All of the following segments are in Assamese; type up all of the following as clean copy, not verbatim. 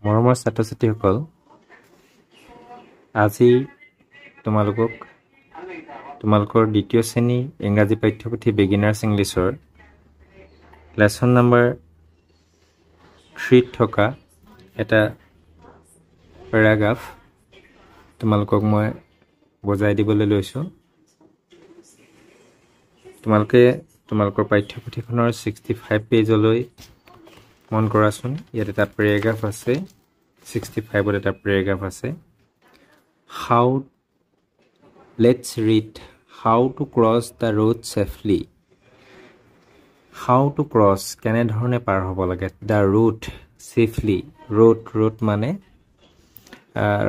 মৰমৰ ছাত্ৰ-ছাত্ৰীসকল আজি তোমালোকৰ দ্বিতীয় শ্ৰেণী ইংৰাজী পাঠ্যপুথি বিগিনাৰ্ছ ইংলিছৰ লেসন নম্বৰ 3 থকা এটা পেৰাগ্ৰাফ তোমালোকক মই বুজাই দিবলৈ লৈছো। তোমালোকৰ পাঠ্যপুথিখনৰ 65 পেজলৈ মন কৰাচোন। ইয়াত এটা পেৰাগ্ৰাফ আছে, 65 ত এটা পেৰাগ্ৰাফ আছে। Let's read how to cross the road safely. How to cross কেনে ধৰণে পাৰ হ'ব লাগে the road safely. road মানে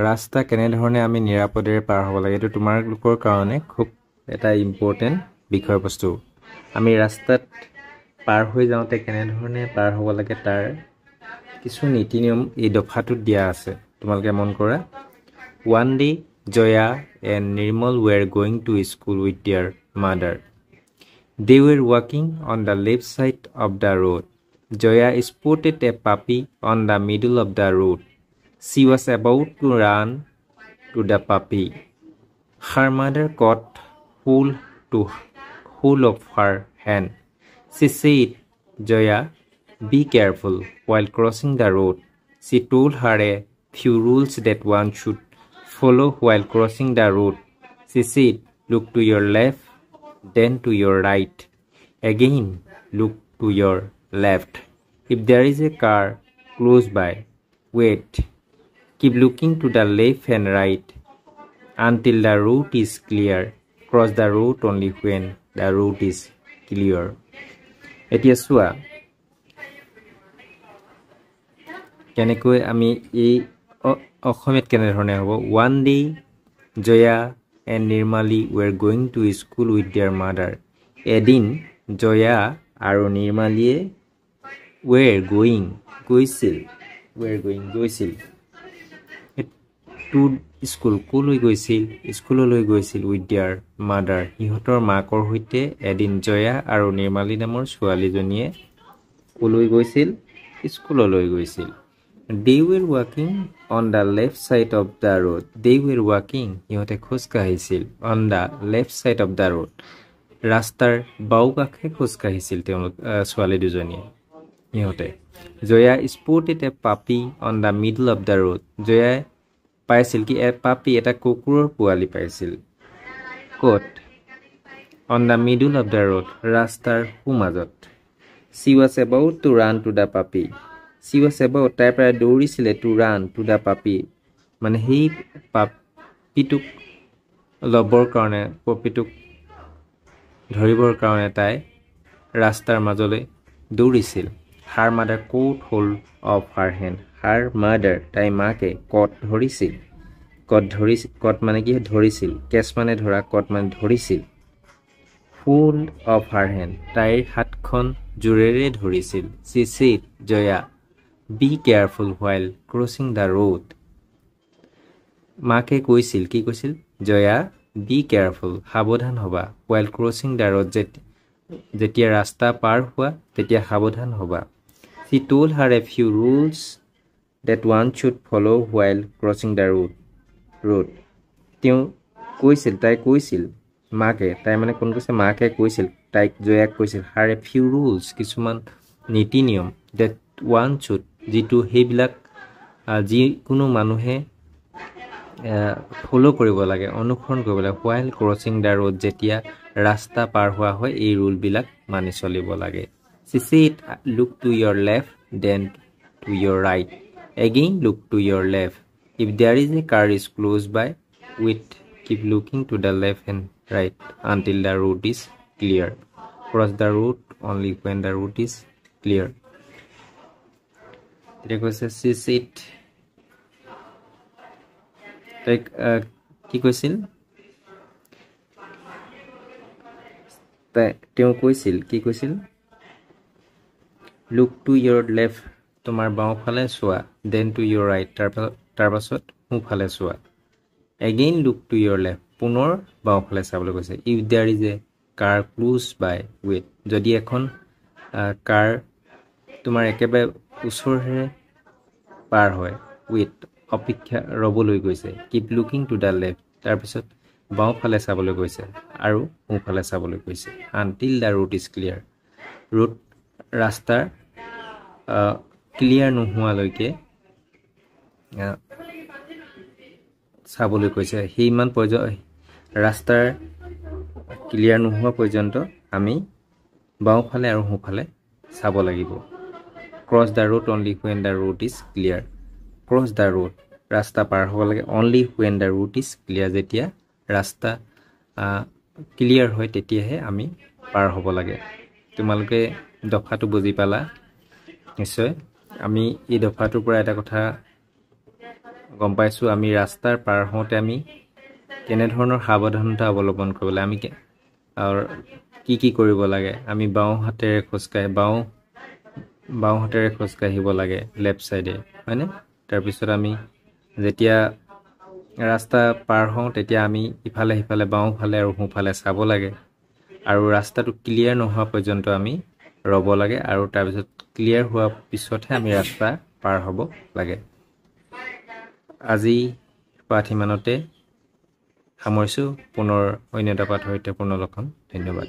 ৰাস্তা কেনে ধৰণে আমি নিৰাপদেৰে পাৰ হ'ব লাগে। এটো তোমালোকৰ কাৰণে খুব এটা ইম্পৰ্টেন্ট বিষয়বস্তু। আমি ৰাস্তাত পাৰ হৈ যাওঁতে কেনে ধৰণে পাৰ হ'ব লাগে তাৰ কিছু নীতি নিয়ম এই দফাটোত দিয়া আছে। তোমালোকে মন কৰা। One day Joya and Nirmal were going to school with their mother. They were walking on the left side of the road. Joya spotted a puppy on the middle of the road. She was about to run to the puppy. Her mother caught hold of her hand. She said, Joya, be careful while crossing the road. She told her a few rules that one should follow while crossing the road. She said, look to your left, then to your right. Again, look to your left. If there is a car close by, wait. Keep looking to the left and right until the road is clear. Cross the road only when the road is clear. এতিয়া চোৱা কেনেকৈ আমি এই অসমীয়াত কেনে ধৰণে হ'ব। One day Joya and Nirmali were going to school with their mother. এদিন জয়া আৰু নিৰ্মালীয়ে গৈছিল to school কলৈ গৈছিল স্কুললৈ গৈছিল with their mother ইহঁতৰ মাকৰ সৈতে এদিন জয়া আৰু নিৰ্মালী নামৰ ছোৱালীজনীয়ে কলৈ গৈছিল স্কুললৈ গৈছিল। They were walking on the left side of the road. They were walking ইহঁতে খোজ কাঢ়িছিল on the left side of the road ৰাস্তাৰ বাওঁ কাষে খোজ কাঢ়িছিল তেওঁলোক ছোৱালী দুজনীয়ে ইহঁতে। Joya spotted a puppy on the middle of the road. Joya পাইছিল কি পাপি এটা কুকুৰৰ পোৱালি পাইছিল ক'ত on the middle of the road ৰাস্তাৰ সোঁমাজত। She was about to run to the puppy. She was about তাইৰ পৰা দৌৰিছিলে to run to the puppy মানে সেই পাপিটোক ল'বৰ কাৰণে পপিটোক ধৰিবৰ কাৰণে তাই ৰাস্তাৰ মাজলৈ দৌৰিছিল। Her mother caught hold of her hand. Her mother তাই মাকে caught মানে কি ধৰিছিল কেচ মানে ধৰা caught মানে ধৰিছিল hold of her hand তাইৰ হাতখন জোৰেৰে ধৰিছিল। She said, Joya, be careful while crossing the road. মাকে কৈছিল কি কৈছিল জয়া be careful সাৱধান হ'বা while crossing the road যেতিয়া ৰাস্তা পাৰ হোৱা তেতিয়া সাৱধান হ'বা। She told her a few rules that one should follow while crossing the road. তাই কৈছিল মাকে তাই মানে কোন কৈছে মাকে কৈছিল তাইক জয়াক কৈছিল her a few rules কিছুমান নীতি নিয়ম that one should যিটো সেইবিলাক যিকোনো মানুহে ফলো কৰিব লাগে অনুসৰণ কৰিব লাগে while crossing the road যেতিয়া ৰাস্তা পাৰ হোৱা হয় এই ৰুলবিলাক মানি চলিব লাগে। She said, look to your left, then to your right. Again, look to your left. If there is a car is close by, wait. Keep looking to the left and right until the road is clear. Cross the road only when the road is clear. She said, কি কৈছিল তেওঁ কৈছিল কি কৈছিল look to your left তোমাৰ বাওঁফালে চোৱা then to your right তাৰ পাছত সোঁফালে চোৱা again look to your left পুনৰ বাওঁফালে চাবলৈ কৈছে if there is a car close by wait যদি এখন কাৰ তোমাৰ একেবাৰে ওচৰৰে পাৰ হয় ৱেইট অপেক্ষা ৰ'বলৈ গৈছে keep looking to the left তাৰপিছত বাওঁফালে চাবলৈ গৈছে আৰু সোঁফালে চাবলৈ গৈছে until the root is clear root ৰাস্তাৰ ক্লিয়াৰ নোহোৱালৈকে চাবলৈ কৈছে সেইমান ৰাস্তাৰ ক্লিয়াৰ নোহোৱা পৰ্যন্ত আমি বাওঁফালে আৰু সোঁফালে চাব লাগিব cross the road only when the road is clear cross the road ৰাস্তা পাৰ হ'ব লাগে only when the road is clear যেতিয়া ৰাস্তা ক্লিয়াৰ হয় তেতিয়াহে আমি পাৰ হ'ব লাগে তোমালোকে দফাটো বুজি পালা নিশ্চয় আমি এই দফাটোৰ পৰা এটা কথা গম পাইছোঁ আমি ৰাস্তাৰ পাৰ হওঁতে আমি কেনেধৰণৰ সাৱধানতা অৱলম্বন কৰিব লাগে আমি কি কৰিব লাগে আমি বাওঁ হাতেৰে খোজকাঢ়িব লাগে লেফ্ট চাইডে হয়নে তাৰপিছত আমি যেতিয়া ৰাস্তা পাৰ হওঁ তেতিয়া আমি ইফালে সিফালে বাওঁফালে আৰু সোঁফালে চাব লাগে আৰু ৰাস্তাটো ক্লিয়াৰ নোহোৱা পৰ্যন্ত আমি ৰ'ব লাগে আৰু তাৰপিছত ক্লিয়াৰ হোৱাৰ পিছতহে আমি ৰাস্তা পাৰ হ'ব লাগে আজি পাঠ ইমানতে সামৰিছোঁ পুনৰ অন্য এটা পাঠৰ সৈতে পুনৰ লগ হ'ম ধন্যবাদ